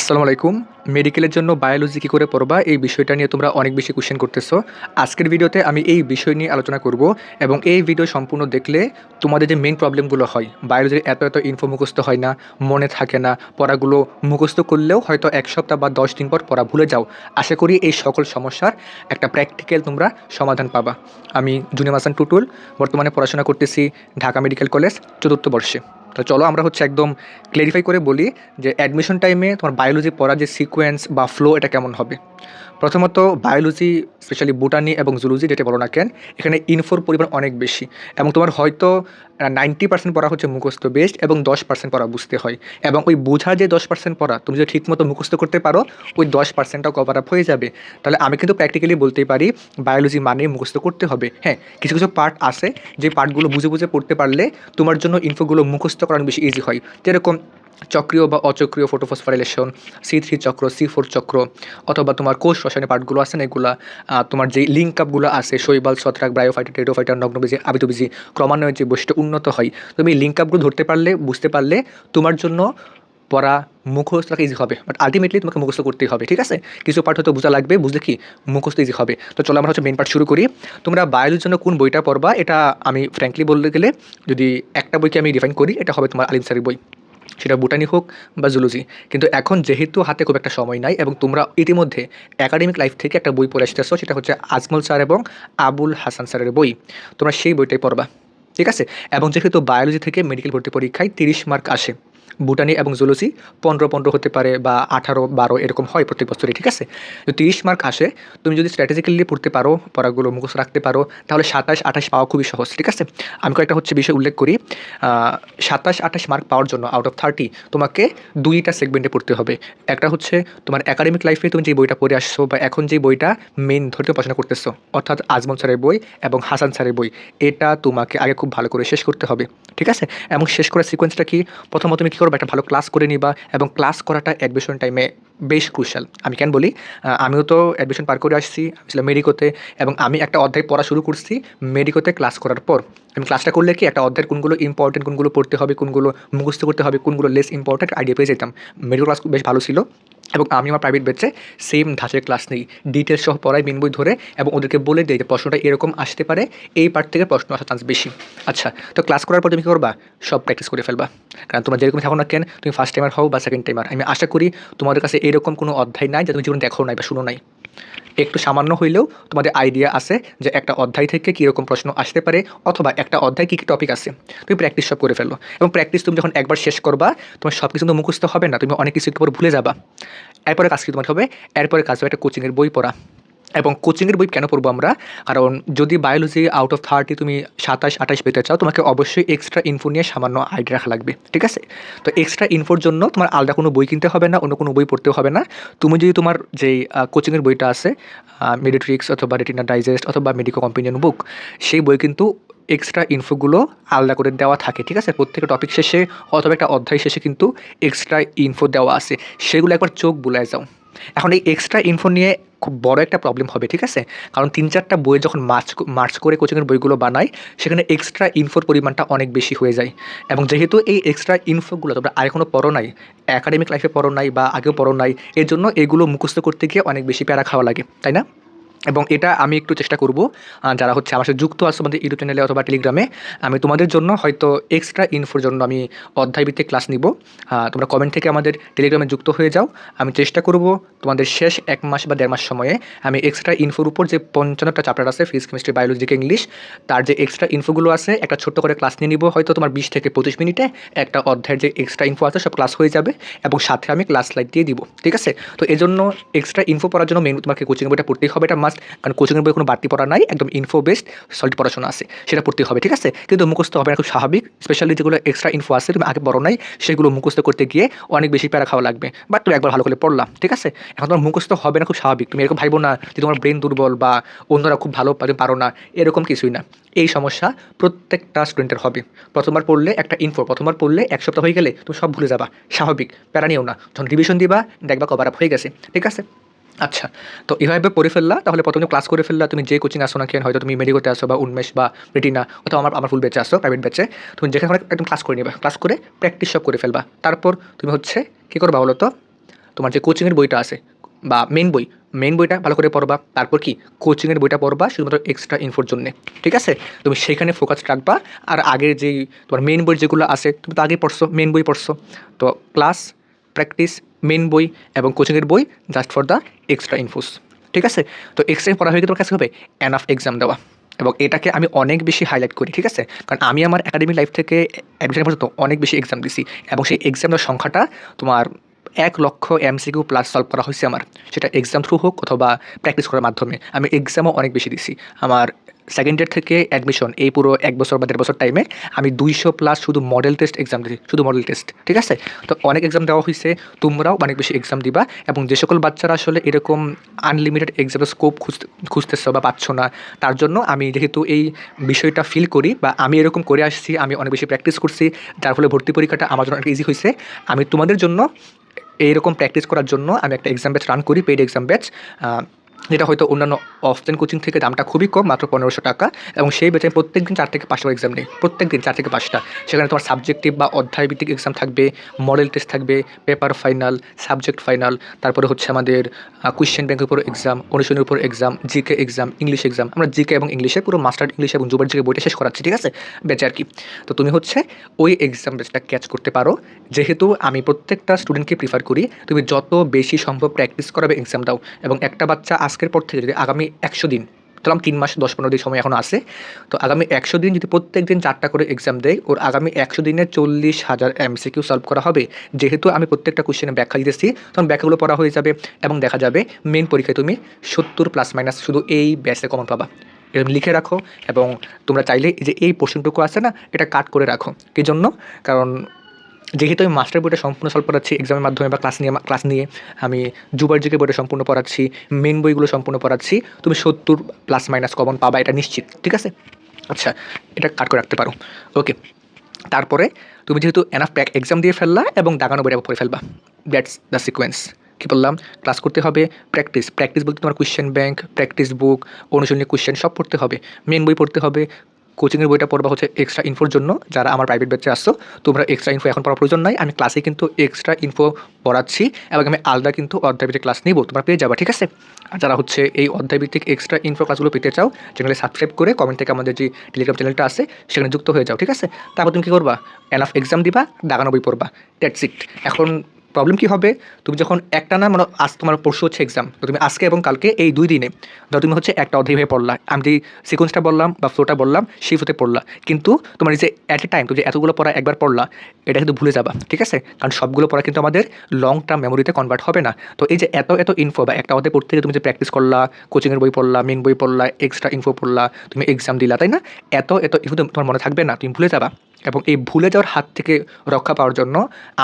আসসালামু আলাইকুম। মেডিকেলের জন্য বায়োলজি কী করে পড়বা এই বিষয়টা নিয়ে তোমরা অনেক বেশি কোয়েশ্চেন করতেছো। আজকের ভিডিওতে আমি এই বিষয় নিয়ে আলোচনা করব এবং এই ভিডিও সম্পূর্ণ দেখলে তোমাদের যে মেইন প্রবলেমগুলো হয়, বায়োলজির এত ইনফো মুখস্থ হয় না, মনে থাকে না, পড়াগুলো মুখস্থ করলেও হয়তো ১ সপ্তাহ বা ১০ দিন পর পড়া ভুলে যাও। আশা করি এই সকল সমস্যার একটা প্র্যাকটিক্যাল তোমরা সমাধান পাবা। আমি জুনিয়র হাসান টুটুল, বর্তমানে পড়াশোনা করতেছি ঢাকা মেডিকেল কলেজ ৪র্থ বর্ষে। তো চলো আমরা একদম ক্লেরিফাই করে বলি যে অ্যাডমিশন টাইমে তোমার বায়োলজি পড়ার যে সিকোয়েন্স বা ফ্লো এটা কেমন হবে। প্রথমত বায়োলজি স্পেশালি বোটানি এবং জুলজি যেটা বলো না কেন, এখানে ইনফোর পরিমাণ অনেক বেশি এবং তোমার হয়তো 90% পড়া হচ্ছে মুখস্থ বেসড এবং 10% পড়া বুঝতে হয়। এবং ওই বোঝার যে 10% পড়া তুমি যদি ঠিকমতো মুখস্থ করতে পারো ওই 10%টাও কভার আপ হয়ে যাবে। তাহলে আমি কিন্তু প্র্যাকটিক্যালি বলতেই পারি বায়োলজি মানে মুখস্থ করতে হবে। হ্যাঁ, কিছু কিছু পার্ট আছে যে পার্টগুলো বুঝে বুঝে পড়তে পারলে তোমার জন্য ইনফোগুলো মুখস্থ করা বেশি ইজি হয়। যেরকম চক্রীয় বা অচক্রীয় ফটোফসফোরাইলেশন, C3 চক্র, C4 চক্র, অথবা তোমার কোষ রসায়নের পার্টগুলো আছে না এগুলা, তোমার যে লিঙ্ক আপগুলো আছে শৈবাল, ছত্রাক, ব্রায়োফাইটা, টেরিডোফাইটা, নগ্নবীজি, আবিতবীজি ক্রমান্বয়ে যে বৈশিষ্ট্য উন্নত হয়, তুমি এই লিঙ্ক আপগুলো ধরতে পারলে বুঝতে পারলে তোমার জন্য পড়া মুখস্থ রাখা ইজি হবে। বাট আলটিমেটলি তোমাকে মুখস্থ করতেই হবে, ঠিক আছে? কিছু পার্ট হয়তো বোঝা লাগবে, বুঝলে কি মুখস্থ ইজি হবে। তো চলো আমরা মেন পার্ট শুরু করি। তোমরা বায়োলজির জন্য কোন বইটা পড়বা এটা আমি ফ্র্যাঙ্কলি বলতে গেলে যদি একটা বইকে আমি ডিফাইন করি এটা হবে তোমার আলিম স্যারের বই, সেটা বোটানি হোক বা জুলজি। কিন্তু এখন যেহেতু হাতে খুব একটা সময় নাই এবং তোমরা ইতিমধ্যে একাডেমিক লাইফ থেকে একটা বই পড়ে আসতেছো, সেটা হচ্ছে আজমল স্যার এবং আবুল হাসান স্যারের বই, তোমরা সেই বইটাই পড়বা, ঠিক আছে? এবং যেহেতু বায়োলজি থেকে মেডিকেল ভর্তি পরীক্ষায় 30 মার্ক আসে, বুটানি এবং জুলজি 15 হতে পারে বা 18-12 এরকম হয় প্রত্যেক বছরই, ঠিক আছে? তো 30 মার্ক আসে, তুমি যদি স্ট্র্যাটেজিক্যালি পড়তে পারো, পড়াগুলো মুখস্থ রাখতে পারো, তাহলে 27-28 পাওয়া খুবই সহজ, ঠিক আছে? আমি কয়েকটা বিষয় উল্লেখ করি। 27-28 মার্ক পাওয়ার জন্য আউট অফ 30 তোমাকে 2টা সেগমেন্টে পড়তে হবে। একটা হচ্ছে তোমার একাডেমিক লাইফে তুমি যে বইটা পড়ে আসছো বা এখন যে বইটা মেইন ধরে পড়াশোনা করতেছো, অর্থাৎ আজমল স্যারের বই এবং হাসান স্যারের বই, এটা তোমাকে আগে খুব ভালো করে শেষ করতে হবে, ঠিক আছে? এবং শেষ করার সিকোয়েন্সটা কি? প্রথমত তুমি কী করবে, একটা ভালো ক্লাস করে নিবা এবং ক্লাস করাটা অ্যাডমিশন টাইমে বেশ ক্রুশাল। আমি কেন বলি, আমিও তো অ্যাডমিশন পার করে আসছি, আমি ছিলাম মেডিকোতে এবং আমি একটা অধ্যায় পড়া শুরু করছি মেডিকোতে ক্লাস করার পর। আমি ক্লাসটা করলে কি একটা অধ্যায়ের কোনগুলো ইম্পর্টেন্ট, কোনগুলো পড়তে হবে, কোনগুলো মুখস্থ করতে হবে, কোনগুলো লেস ইম্পর্টেন্ট আইডিয়া পেয়ে যেতাম। মেডিকেল ক্লাস বেশ ভালো ছিল এবং আমি আমার প্রাইভেট ব্যাচে সেম ধাঁচের ক্লাস নিই, ডিটেলস সহ পড়াই মেন বই ধরে এবং ওদেরকে বলে দিই যে প্রশ্নটা এরকম আসতে পারে, এই পার্ট থেকে প্রশ্ন আসার চান্স বেশি। আচ্ছা, তো ক্লাস করার পর তুমি কী করবা? সব প্র্যাকটিস করে ফেলবা। কারণ তোমরা যেরকম থাকো না কেন, তুমি ফার্স্ট টাইমার হও বা সেকেন্ড টাইমার, আমি আশা করি তোমাদের কাছে এরকম কোনো অধ্যায় নাই যা তুমি জীবনে দেখো নাই বা শুনো নাই। একটু সামান্য হইলেও তোমাদের আইডিয়া আছে যে একটা অধ্যায় থেকে কীরকম প্রশ্ন আসতে পারে অথবা একটা অধ্যায় কী কী টপিক আছে, তুমি প্র্যাকটিস সব করে ফেলো। এবং প্র্যাকটিস তুমি যখন একবার শেষ করবা, তোমার সব কিছু তো মুখস্থ হবে না, তুমি অনেক কিছু একটু পর ভুলে যাবা। এরপরে কাজ কি তোমার হবে? এরপরে কাজ হবে একটা কোচিংয়ের বই পড়া। এবং কোচিংয়ের বই কেন পড়বো আমরা? কারণ যদি বায়োলজি আউট অফ 30 তুমি 27-28 পেতে চাও, তোমাকে অবশ্যই এক্সট্রা ইনফো নিয়ে সামান্য আইডিয়া রাখা লাগবে, ঠিক আছে? তো এক্সট্রা ইনফোর জন্য তোমার আলাদা কোনো বই কিনতে হবে না, অন্য কোনো বই পড়তেও হবে না। তুমি যদি তোমার যেই কোচিংয়ের বইটা আছে, মেডিট্রিক্স অথবা রেটিনা ডাইজেস্ট অথবা মেডিকো কম্পেনিয়ন বুক, সেই বই কিন্তু এক্সট্রা ইনফোগুলো আলাদা করে দেওয়া থাকে, ঠিক আছে? প্রত্যেকটা টপিক শেষে অথবা একটা অধ্যায় শেষে কিন্তু এক্সট্রা ইনফো দেওয়া আছে, সেগুলো একবার চোখ বুলায় যাও। এখন এই এক্সট্রা ইনফো নিয়ে খুব বড় একটা প্রবলেম হবে, ঠিক আছে? কারণ 3-4টা বই যখন মার্চ করে কোচিংয়ের বইগুলো বানায়, সেখানে এক্সট্রা ইনফোর পরিমাণটা অনেক বেশি হয়ে যায়। এবং যেহেতু এই এক্সট্রা ইনফোগুলো তোমরা আগে কোনো পড়ো নাই, একাডেমিক লাইফে পড়ো নাই বা আগেও পড়ো নাই, এর জন্য এগুলো মুখস্থ করতে গিয়ে অনেক বেশি প্যারা খাওয়া লাগে, তাই না? এবং এটা আমি একটু চেষ্টা করব, যারা আমার সাথে যুক্ত আছে আমাদের ইউটিউব চ্যানেলে অথবা টেলিগ্রামে, আমি তোমাদের জন্য হয়তো এক্সট্রা ইনফোর জন্য আমি অধ্যায়ভিত্তিক ক্লাস নিব। তোমরা কমেন্ট থেকে আমাদের টেলিগ্রামে যুক্ত হয়ে যাও। আমি চেষ্টা করব তোমাদের শেষ 1 মাস বা 1.5 মাস সময়ে আমি এক্সট্রা ইনফোর উপর যে 55টা চ্যাপ্টার আছে, ফিজিক্স, কেমিস্ট্রি, বায়োলজি, ইংলিশ, তার যে এক্সট্রা ইনফোগুলো আছে একটা ছোট্ট করে ক্লাস নিয়ে নিব, হয়তো তোমার 20 থেকে 25 মিনিটে একটা অধ্যায়ের যে এক্সট্রা ইনফো আছে সব ক্লাস হয়ে যাবে এবং সাথে আমি ক্লাস লাইট দিয়ে দিব, ঠিক আছে? তো এজন্য এক্সট্রা ইনফো পড়ার জন্য মেন তোমাকে কোচিং বইটা পড়তেই হবে, এটা মাস্ট। কারণ কোচিংয়ের বই কোনো বাড়তি পড়া নাই, একদম ইনফো বেসড সলিড পড়াশোনা আছে, সেটা পড়তে হবে, ঠিক আছে? কিন্তু মুখস্থ হবে না, খুব স্বাভাবিক। স্পেশালি যেগুলো এক্সট্রা ইনফো আছে তুমি আগে পড়ো নাই, সেগুলো মুখস্থ করতে গিয়ে অনেক বেশি প্যারা খাওয়া লাগবে। বাট তুমি একবার ভালো করে পড়লাম, ঠিক আছে? এখন তোমার মুখস্থ হবে না, খুব স্বাভাবিক। তুমি এরকম ভাইবো না যে তোমার ব্রেন দুর্বল বা অন্যরা খুব ভালো পারো না, এরকম কিছুই না। এই সমস্যা প্রত্যেকটা স্টুডেন্টের হবে। প্রথমবার পড়লে একটা ইনফো, প্রথমবার পড়লে 1 সপ্তাহ হয়ে গেলে তুমি সব ভুলে যাবা, স্বাভাবিক, প্যারা নিও না। যখন রিভিশন দিবা দেখবা কভার আপ হয়ে গেছে, ঠিক আছে? আচ্ছা, তো এভাবে পড়ে ফেললা, তাহলে প্রথমে ক্লাস করে ফেললা। তুমি যে কোচিং আসো না কেন, হয়তো তুমি মেডিকোতে আসো বা উন্মেষ বা রেটিনা অথবা আমার ফুল ব্যাচে আসো, প্রাইভেট ব্যাচে, তুমি যেখানে একদম ক্লাস করে নেবা, ক্লাস করে প্র্যাকটিস সব করে ফেলবা। তারপর তুমি কী করবা বলো তো? তোমার যে কোচিংয়ের বইটা আছে বা মেন বইটা ভালো করে পড়বা, তারপর কি কোচিংয়ের বইটা পড়বা শুধুমাত্র এক্সট্রা ইনফোর জন্যে, ঠিক আছে? তুমি সেখানে ফোকাস রাখবা। আর আগের যেই তোমার মেন বই যেগুলো আছে তুমি তো আগে পড়ছো, মেন বই পড়ছো, তো ক্লাস, প্র্যাকটিস, মেন বই এবং কোচিংয়ের বই জাস্ট ফর দ্য এক্সট্রা ইনফোস, ঠিক আছে? তো এক্সট্রা পড়া হয়ে গেলে তোমার কাছে হবে এনাফ এক্সাম দেওয়া। এবং এটাকে আমি অনেক বেশি হাইলাইট করি, ঠিক আছে? কারণ আমি আমার একাডেমিক লাইফ থেকে অ্যাডমিশন পর্যন্ত অনেক বেশি এক্সাম দিছি, এবং সেই এক্সামের সংখ্যাটা তোমার 1,00,000 MCQ প্লাস সলভ করা হয়েছে আমার, সেটা এক্সাম থ্রু হোক অথবা প্র্যাকটিস করার মাধ্যমে। আমি এক্সামও অনেক বেশি দিছি। আমার সেকেন্ড ইয়ার থেকে অ্যাডমিশন এই পুরো 1 বছর বা 1.5 বছর টাইমে আমি 200 প্লাস শুধু মডেল টেস্ট এক্সাম দিই, শুধু মডেল টেস্ট, ঠিক আছে? তো অনেক এক্সাম দেওয়া হয়েছে, তোমরাও অনেক বেশি এক্সাম দিবা। এবং যে সকল বাচ্চারা আসলে এরকম আনলিমিটেড এক্সামের স্কোপ খুঁজতেছো বা পাচ্ছ না, তার জন্য আমি যেহেতু এই বিষয়টা ফিল করি বা আমি এরকম করে আসছি, আমি অনেক বেশি প্র্যাকটিস করছি, যার ফলে ভর্তি পরীক্ষাটা আমার জন্য অনেক ইজি হয়েছে। আমি তোমাদের জন্য এইরকম প্র্যাকটিস করার জন্য আমি একটা এক্সাম ব্যাচ রান করি, পেইড এক্সাম ব্যাচ, যেটা হয়তো অন্যান্য অফলাইন কোচিং থেকে দামটা খুবই কম, মাত্র 1500 টাকা। এবং সেই ব্যাচে প্রত্যেক দিন 4 থেকে 5টা এক্সাম নেই, প্রত্যেক দিন 4 থেকে 5টা। সেখানে তোমার সাবজেক্টিভ বা অধ্যায়ভিত্তিক এক্সাম থাকবে, মডেল টেস্ট থাকবে, পেপার ফাইনাল, সাবজেক্ট ফাইনাল, তারপরে হচ্ছে আমাদের কোয়েশ্চেন ব্যাংকের উপর এক্সাম, অনুশীলনের উপর exam, GK exam, English exam. আমরা জিকে এবং ইংলিশে পুরো মাস্টার ইংলিশ এবং জুবার জিকে বইটা শেষ করাচ্ছি, ঠিক আছে, ব্যাচে আর কি। তো তুমি হচ্ছে ওই এক্সাম ব্যাচটা ক্যাচ করতে পারো। যেহেতু আমি প্রত্যেকটা স্টুডেন্টকে প্রিফার করি তুমি যত বেশি সম্ভব প্র্যাকটিস করাবে এক্সাম দাও। এবং একটা বাচ্চা আজকের পর থেকে যদি আগামী 100 দিন, ধরলাম 3 মাস 10-15 দিন সময় এখনও আছে, তো আগামী 100 দিন যদি প্রত্যেক দিন 4টা করে এক্সাম দেয়, ওর আগামী 100 দিনে 40,000 MCQ সলভ করা হবে। যেহেতু আমি প্রত্যেকটা কোশ্চেনে ব্যাখ্যা দিতেছি, তখন ব্যাখ্যাগুলো পড়া হয়ে যাবে এবং দেখা যাবে মেন পরীক্ষায় তুমি 70 প্লাস মাইনাস শুধু এই ব্যাচে কমন পাবা। এরকম লিখে রাখো। এবং তোমরা চাইলে এই যে এই পোর্শনটুকু আছে না, এটা কাট করে রাখো। কী জন্য? কারণ যেহেতু আমি মাস্টার বইটা সম্পূর্ণ সলভ করাচ্ছি এক্সামের মাধ্যমে বা ক্লাস নিয়ে আমি জুবার জিকে বইটা সম্পূর্ণ পড়াচ্ছি, মেন বইগুলো সম্পূর্ণ পড়াচ্ছি, তুমি 70 প্লাস মাইনাস কমন পাবা, এটা নিশ্চিত, ঠিক আছে? আচ্ছা, এটা কাট করে রাখতে পারো। ওকে, তারপরে তুমি যেহেতু এনাফ এক্সাম দিয়ে ফেললা এবং দাগানো বইটা পড়ে ফেলবা, দ্যাটস দ্য সিকোয়েন্স। কী বললাম? ক্লাস করতে হবে, প্র্যাকটিস বলতে তোমার কোয়েশ্চেন ব্যাংক, প্র্যাকটিস বুক, অনুশীলনী কোয়েশ্চেন সব পড়তে হবে, মেন বই পড়তে হবে। কোচিংয়ের বইটা পড়বা হচ্ছে এক্সট্রা ইনফোর জন্য। যারা আমার প্রাইভেট ব্যাচে আসছো তোমরা এক্সট্রা ইনফো এখন পড়ার প্রয়োজন নাই, আমি ক্লাসে কিন্তু এক্সট্রা ইনফো পড়াচ্ছি এবং আমি আলাদা কিন্তু অধ্যায়ভিত্তিক ক্লাস নিব, তোমরা পেয়ে যাবা, ঠিক আছে? আর যারা হচ্ছে এই অধ্যায়ভিত্তিক এক্সট্রা ইনফো ক্লাসগুলো পেতে চাও, চ্যানেলে সাবস্ক্রাইব করে কমেন্ট থেকে আমাদের যে টেলিগ্রাম চ্যানেলটা আছে সেখানে যুক্ত হয়ে যাও, ঠিক আছে? তারপর তুমি কী করবা? এনাফ এক্সাম দিবা, দাগানো বই পড়বা, দ্যাটস ইট। এখন প্রবলেম কী হবে? তুমি যখন একটা না মানে আজ তোমার পরশু হচ্ছে এক্সাম, তো তুমি আজকে এবং কালকে এই 2 দিনে ধরো তুমি হচ্ছে একটা অধ্যায় হয়ে পড়লা, আমি যে সিকোয়েন্সটা বললাম বা ফ্লোটা বললাম সেই ফ্লোতে পড়লা, কিন্তু তোমার এই যে অ্যাট এ টাইম তুমি যে এতগুলো পড়া একবার পড়লা, এটা কিন্তু ভুলে যাবা, ঠিক আছে? কারণ সবগুলো পড়া কিন্তু আমাদের লং টার্ম মেমোরিতে কনভার্ট হবে না। তো এই যে এত ইনফো বা একটা অধ্যায় পড়তে গিয়ে তুমি যে প্র্যাকটিস করলা, কোচিংয়ের বই পড়লা, মেন বই পড়লা, এক্সট্রা ইনফো পড়লা, তুমি এক্সাম দিলা, তাই না? এত ইনফো তোমার মনে থাকবে না, তুমি ভুলে যাবা। এবং এই ভুলে যাওয়ার হাত থেকে রক্ষা পাওয়ার জন্য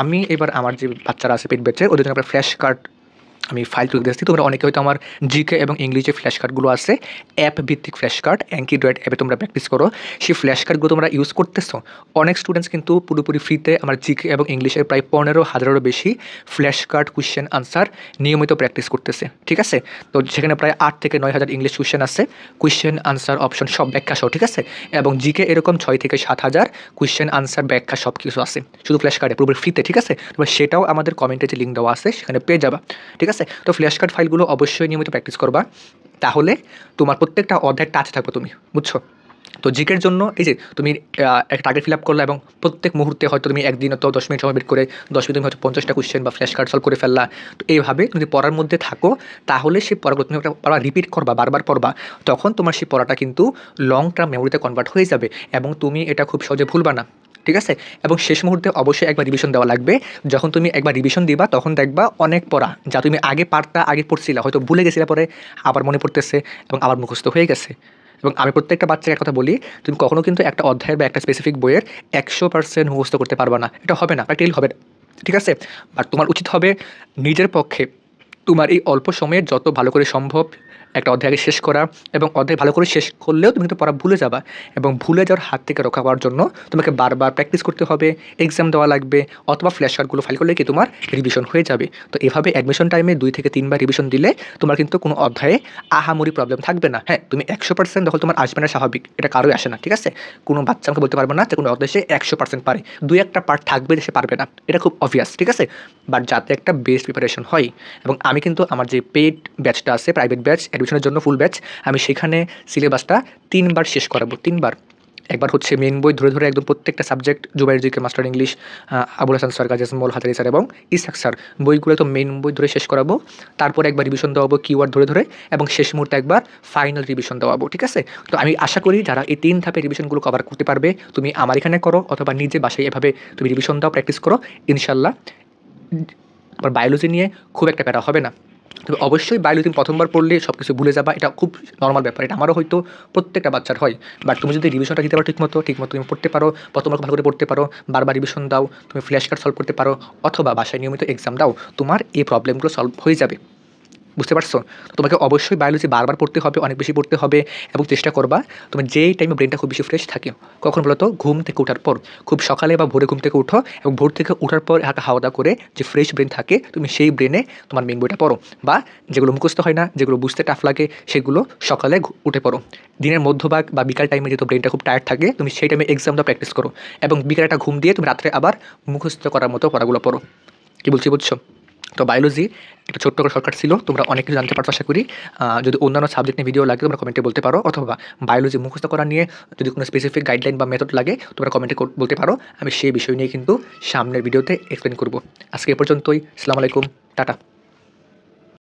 আমি এবার আমার যে বাচ্চারা আছে পেট ব্যাচের, ওদের জন্য একটা ফ্ল্যাশ কার্ড আমি ফাইল তৈরি দিচ্ছি। তোমরা অনেকে হয়তো আমার জিকে এবং ইংলিশে ফ্ল্যাশ কার্ডগুলো আছে, অ্যাপ ভিত্তিক ফ্ল্যাশ কার্ড, অ্যাঙ্কিড্রয়েড অ্যাপে তোমরা প্র্যাকটিস করো, সেই ফ্ল্যাশ কার্ডগুলো তোমরা ইউজ করতেছো। অনেক স্টুডেন্টস কিন্তু পুরোপুরি ফ্রিতে আমার জিকে এবং ইংলিশের প্রায় 15,000-এরও বেশি ফ্ল্যাশ কার্ড কোয়েশ্চেন আনসার নিয়মিত প্র্যাকটিস করতেছে, ঠিক আছে? তো সেখানে প্রায় 8 থেকে 9,000 ইংলিশ কোয়েশ্চেন আছে, কোয়েশ্চেন আনসার অপশন সব ব্যাখ্যা সহ, ঠিক আছে? এবং জিকে এরকম 6 থেকে 7,000 কোয়েশ্চেন আনসার ব্যাখ্যা সব কিছু আছে শুধু ফ্ল্যাশ কার্ডে, পুরোপুরি ফ্রিতে, ঠিক আছে? তোমরা সেটাও আমাদের কমেন্টে যে লিঙ্ক দেওয়া আছে সেখানে পেয়ে যাবা, ঠিক আছে? তো ফ্ল্যাশ কার্ড ফাইলগুলো অবশ্যই নিয়মিত প্র্যাকটিস করবা, তাহলে তোমার প্রত্যেকটা অধ্যায় টাচ থাকবে তুমি, বুঝছো? তো জিকের জন্য এই যে তুমি একটা টার্গেট ফিল আপ করলা এবং প্রত্যেক মুহূর্তে হয়তো তুমি একদিন তো 10 মিনিট সময় বের করে 10 মিনিট তুমি হয়তো 50টা কোয়েশ্চেন বা ফ্ল্যাশ কার্ড সলভ করে ফেললা। তো এইভাবে তুমি পড়ার মধ্যে থাকো, তাহলে সেই পড়াগুলো তুমি একটা রিপিট করবা, বারবার পড়বা, তখন তোমার সেই পড়াটা কিন্তু লং টার্ম মেমোরিতে কনভার্ট হয়ে যাবে এবং তুমি এটা খুব সহজে ভুলবা না, ঠিক আছে? এবং শেষ মুহূর্তে অবশ্যই একবার রিভিশন দেওয়া লাগবে। যখন তুমি একবার রিভিশন দিবা তখন দেখবা অনেক পড়া যা তুমি আগে পারতা, আগে পড়ছিলা, হয়তো ভুলে গেছিলা, পরে আবার মনে পড়তেছে এবং আবার মুখস্থ হয়ে গেছে। এবং আমি প্রত্যেকটা বাচ্চাকে একটা কথা বলি, তুমি কখনো কিন্তু একটা অধ্যায়ের বা একটা স্পেসিফিক বইয়ের 100% মুখস্থ করতে পারবা না, এটা হবে না, প্র্যাকটিক্যালি হবে না, ঠিক আছে? বাট তোমার উচিত হবে নিজের পক্ষে তোমার এই অল্প সময়ে যত ভালো করে সম্ভব একটা অধ্যায়কে শেষ করা, এবং অধ্যায় ভালো করে শেষ করলেও তুমি কিন্তু পড়া ভুলে যাবা, এবং ভুলে যাওয়ার হাত থেকে রক্ষা পাওয়ার জন্য তোমাকে বারবার প্র্যাকটিস করতে হবে, এক্সাম দেওয়া লাগবে, অথবা ফ্ল্যাশ কার্ডগুলো ফাইল করলে কি তোমার রিভিশন হয়ে যাবে। তো এভাবে অ্যাডমিশন টাইমে 2 থেকে 3 বার রিভিশন দিলে তোমার কিন্তু কোনো অধ্যায়ে আহামরি প্রবলেম থাকবে না। হ্যাঁ, তুমি 100% দখল তোমার আসবে না, স্বাভাবিক, এটা কারোই আসে না, ঠিক আছে? কোনো বাচ্চা আমাকে বলতে পারবে না যে কোনো অধ্যায়ে সে 100% পারে, 2-1টা পার্ট থাকবে যে সে পারবে না, এটা খুব অবভিয়াস, ঠিক আছে? বাট যাতে একটা বেস্ট প্রিপারেশন হয়। এবং আমি কিন্তু আমার যে পেইড ব্যাচটা আছে, প্রাইভেট ব্যাচ অ্যাডমিশনের জন্য ফুল ব্যাচ, আমি সেখানে সিলেবাসটা 3 বার শেষ করাবো, 3 বার। একবার হচ্ছে মেন বই ধরে ধরে একদম প্রত্যেকটা subject, Zubair GK, master English, Abul Hasan sir, Gazi Ajmal, Hazari sir এবং ইসহাক স্যার, বইগুলো তো মেন বই ধরে শেষ করাবো। তারপরে একবার রিভিশন দেওয়াবো কিওয়ার্ড ধরে ধরে, এবং শেষ মুহূর্তে একবার ফাইনাল রিভিশন দেওয়াবো, ঠিক আছে? তো আমি আশা করি যারা এই 3 ধাপে রিভিশনগুলো কভার করতে পারবে, তুমি আমার এখানে করো অথবা নিজে বাসায় এভাবে তুমি রিভিশন দাও, প্র্যাকটিস করো, ইনশাল্লাহ আবার বায়োলজি নিয়ে খুব একটা প্যারা হবে না। তবে অবশ্যই বায়োলজি তুমি প্রথমবার পড়লে সব কিছু ভুলে যাবা, এটা খুব নর্মাল ব্যাপার, এটা আমারও হয়তো প্রত্যেকটা বাচ্চার হয়। বাট তুমি যদি রিভিশনটা দিতে পারো ঠিকমতো তুমি পড়তে পারো, প্রথমবার ভালো করে পড়তে পারো, বারবার রিভিশন দাও, তুমি ফ্ল্যাশ কার্ড সলভ করতে পারো, অথবা বাসায় নিয়মিত এক্সাম দাও, তোমার এই প্রবলেমগুলো সলভ হয়ে যাবে। বুঝতে পারছো? তো তোমাকে অবশ্যই বায়োলজি বারবার পড়তে হবে, অনেক বেশি পড়তে হবে, এবং চেষ্টা করবা তুমি যেই টাইমে ব্রেনটা খুব বেশি ফ্রেশ থাকে, কখন বলো তো? ঘুম থেকে ওঠার পর। খুব সকালে বা ভোরে ঘুম থেকে উঠো, এবং ভোর থেকে ওঠার পর হালকা হাওয়া দাওয়া করে যে ফ্রেশ ব্রেন থাকে, তুমি সেই ব্রেনে তোমার মেন বইটা পড়ো, বা যেগুলো মুখস্থ হয় না, যেগুলো বুঝতে টাফ লাগে, সেগুলো সকালে উঠে পড়ো। দিনের মধ্যভাগ বা বিকাল টাইমে যেহেতু ব্রেনটা খুব টায়ার্ড থাকে, তুমি সেই টাইমে এক্সামটা প্র্যাকটিস করো, এবং বিকালে একটা ঘুম দিয়ে তুমি রাত্রে আবার মুখস্থ করার মতো পড়াগুলো পড়ো। কী বলছি বুঝছো? তো বায়োলজি একটা ছোট্ট করে শর্টকাট ছিল, তোমরা অনেক কিছু জানতে পারছো আশা করি। যদি অন্যান্য সাবজেক্ট নিয়ে ভিডিও লাগে তোমরা কমেন্টে বলতে পারো, অথবা বায়োলজি মুখস্থ করা নিয়ে যদি কোনো স্পেসিফিক গাইডলাইন বা মেথড লাগে তোমরা কমেন্টে বলতে পারো, আমি সেই বিষয় নিয়ে কিন্তু সামনের ভিডিওতে এক্সপ্লেন করব। আজকে এ পর্যন্তই। আসসালামু আলাইকুম, টাটা।